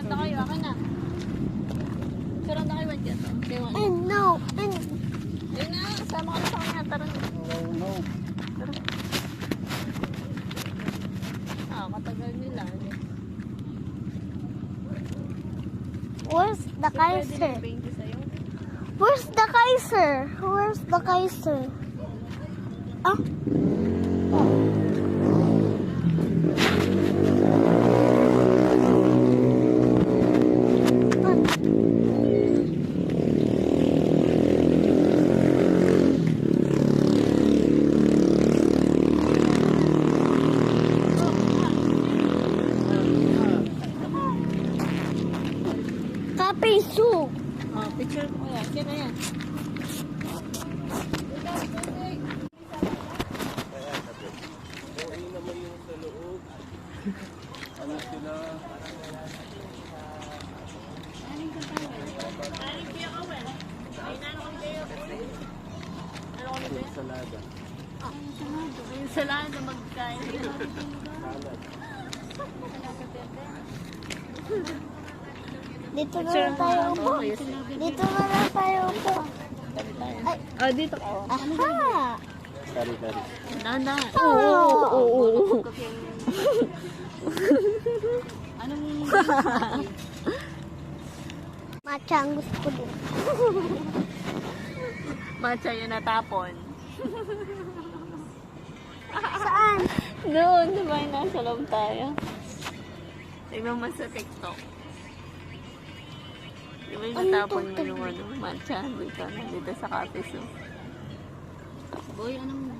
Picture na kayo, akin na. Picture na kayo, wag yan. No. Ayun na, sama ka na sa kanya. Tara na. No. Tara. Matagal nila. Where's the Kaiser? Where's the Kaiser? Where's the Kaiser? Ah. Kapiso. Picture mo yan. Sino yan? Okay naman yung sa loob. Ano sila? Salada. Yung salada magkain. Salad. Dito na lang tayo upo. Dito na lang tayo upo. Ay. Dito ka. Aha. Kari-kari. Nana. Oo. Anong Matcha ang gusto ko din. matcha yung natapon? Saan? Doon, di ba yung nasa loob tayo? Tignan mo sa TikTok. Di ba yung natapon mo yung matcha? Dito sa Capiz. Boy, anong